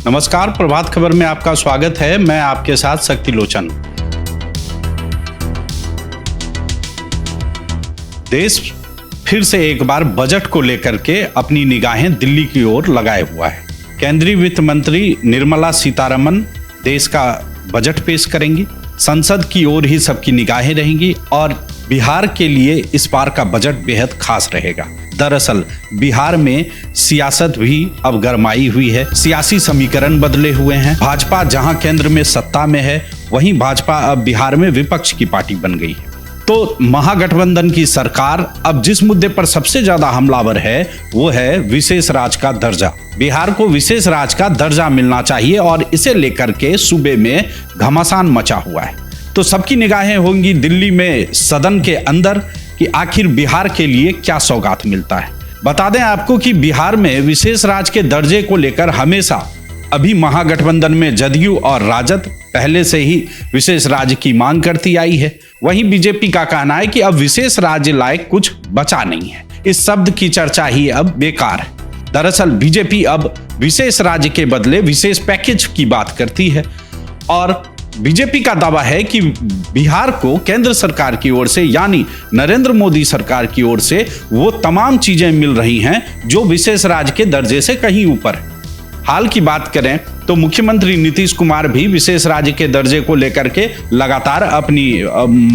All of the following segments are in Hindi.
नमस्कार, प्रभात खबर में आपका स्वागत है। मैं आपके साथ शक्ति लोचन। देश फिर से एक बार बजट को लेकर के अपनी निगाहें दिल्ली की ओर लगाए हुआ है। केंद्रीय वित्त मंत्री निर्मला सीतारमण देश का बजट पेश करेंगी। संसद की ओर ही सबकी निगाहें रहेंगी और बिहार के लिए इस बार का बजट बेहद खास रहेगा। दरअसल बिहार में सियासत भी अब गरमाई हुई है। सियासी समीकरण बदले हुए हैं। भाजपा जहां केंद्र में सत्ता में है, वहीं भाजपा अब बिहार में विपक्ष की पार्टी बन गई है। तो महागठबंधन की सरकार अब जिस मुद्दे पर सबसे ज्यादा हमलावर है वो है विशेष राज्य का दर्जा। बिहार को विशेष राज्य का दर्जा मिलना चाहिए और इसे लेकर के सूबे में घमासान मचा हुआ है। तो सबकी निगाहें होंगी दिल्ली में सदन के अंदर कि आखिर बिहार के लिए क्या सौगात मिलता है। बता दें आपको कि बिहार में विशेष राज्य के दर्जे को लेकर हमेशा अभी महागठबंधन में जदयू और राजद पहले से ही विशेष राज्य की मांग करती आई है। वहीं बीजेपी का कहना है कि अब विशेष राज्य लायक कुछ बचा नहीं है। इस शब्द की चर्चा ही अब बेकार है। दरअसल बीजेपी अब विशेष राज्य के बदले विशेष पैकेज की बात करती है और बीजेपी का दावा है कि बिहार को केंद्र सरकार की ओर से यानी नरेंद्र मोदी सरकार की ओर से वो तमाम चीजें मिल रही हैं जो विशेष राज्य के दर्जे से कहीं ऊपर है। हाल की बात करें तो मुख्यमंत्री नीतीश कुमार भी विशेष राज्य के दर्जे को लेकर के लगातार अपनी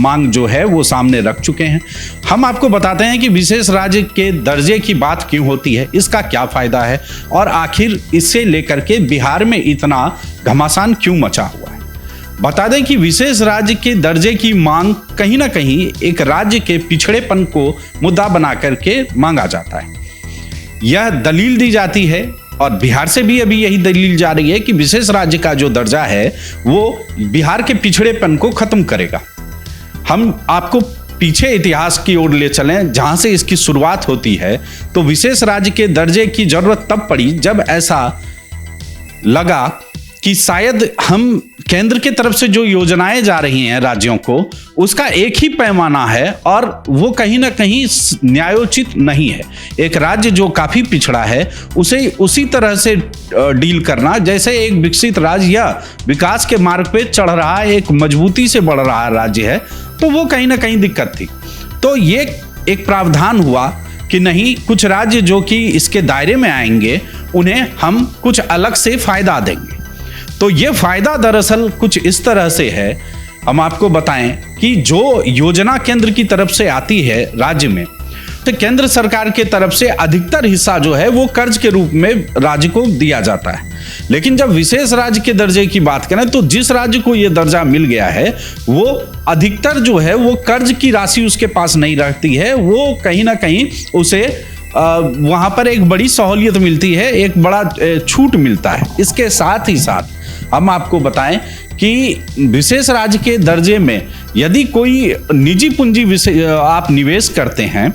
मांग जो है वो सामने रख चुके हैं। हम आपको बताते हैं कि विशेष राज्य के दर्जे की बात क्यों होती है, इसका क्या फायदा है और आखिर इससे लेकर के बिहार में इतना घमासान क्यों मचा हुआ है। बता दें कि विशेष राज्य के दर्जे की मांग कहीं ना कहीं एक राज्य के पिछड़ेपन को मुद्दा बना करके मांगा जाता है। यह दलील दी जाती है और बिहार से भी अभी यही दलील जा रही है कि विशेष राज्य का जो दर्जा है वो बिहार के पिछड़ेपन को खत्म करेगा। हम आपको पीछे इतिहास की ओर ले चलें जहां से इसकी शुरुआत होती है। तो विशेष राज्य के दर्जे की जरूरत तब पड़ी जब ऐसा लगा कि शायद हम केंद्र की तरफ से जो योजनाएं जा रही हैं राज्यों को, उसका एक ही पैमाना है और वो कहीं ना कहीं न्यायोचित नहीं है। एक राज्य जो काफी पिछड़ा है उसे उसी तरह से डील करना जैसे एक विकसित राज्य या विकास के मार्ग पे चढ़ रहा है, एक मजबूती से बढ़ रहा राज्य है, तो वो कहीं ना कहीं दिक्कत थी। तो ये एक प्रावधान हुआ कि नहीं, कुछ राज्य जो कि इसके दायरे में आएंगे उन्हें हम कुछ अलग से फायदा देंगे। तो ये फायदा दरअसल कुछ इस तरह से है, हम आपको बताएं कि जो योजना केंद्र की तरफ से आती है राज्य में, तो केंद्र सरकार के तरफ से अधिकतर हिस्सा जो है वो कर्ज के रूप में राज्य को दिया जाता है। लेकिन जब विशेष राज्य के दर्जे की बात करें तो जिस राज्य को ये दर्जा मिल गया है वो अधिकतर जो है वो कर्ज की राशि उसके पास नहीं रहती है। वो कहीं ना कहीं उसे वहां पर एक बड़ी सहूलियत मिलती है, एक बड़ा छूट मिलता है। इसके साथ ही साथ हम आपको बताएं कि विशेष राज्य के दर्जे में यदि कोई निजी पूंजी आप निवेश करते हैं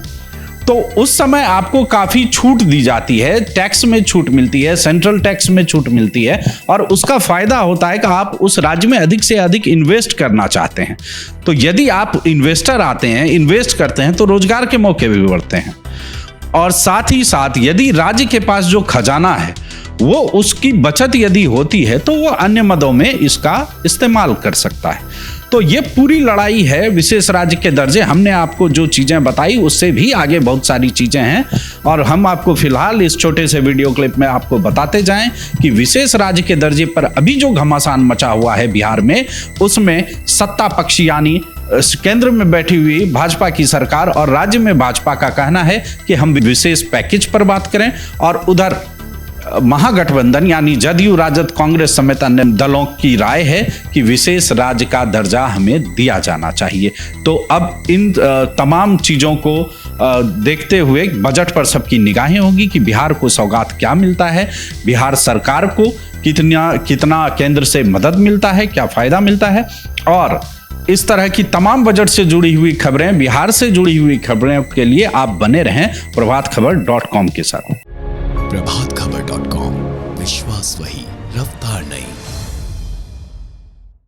तो उस समय आपको काफी छूट दी जाती है। टैक्स में छूट मिलती है, सेंट्रल टैक्स में छूट मिलती है और उसका फायदा होता है कि आप उस राज्य में अधिक से अधिक इन्वेस्ट करना चाहते हैं। तो यदि आप इन्वेस्टर आते हैं, इन्वेस्ट करते हैं तो रोजगार के मौके भी बढ़ते हैं और साथ ही साथ यदि राज्य के पास जो खजाना है वो उसकी बचत यदि होती है तो वो अन्य मदों में इसका इस्तेमाल कर सकता है। तो ये पूरी लड़ाई है विशेष राज्य के दर्जे। हमने आपको जो चीजें बताई उससे भी आगे बहुत सारी चीजें हैं और हम आपको फिलहाल इस छोटे से वीडियो क्लिप में आपको बताते जाएं कि विशेष राज्य के दर्जे पर अभी जो घमासान मचा हुआ है बिहार में, उसमें सत्ता पक्ष यानी केंद्र में बैठी हुई भाजपा की सरकार और राज्य में भाजपा का कहना है कि हम विशेष पैकेज पर बात करें और उधर महागठबंधन यानी जदयू, राजद, कांग्रेस समेत अन्य दलों की राय है कि विशेष राज्य का दर्जा हमें दिया जाना चाहिए। तो अब इन तमाम चीजों को देखते हुए बजट पर सबकी निगाहें होंगी कि बिहार को सौगात क्या मिलता है, बिहार सरकार को कितना केंद्र से मदद मिलता है, क्या फायदा मिलता है। और इस तरह की तमाम बजट से जुड़ी हुई खबरें, बिहार से जुड़ी हुई खबरें के लिए आप बने रहें प्रभातखबर.com के साथ। प्रभातखबर.com, विश्वास वही, रफ्तार नहीं।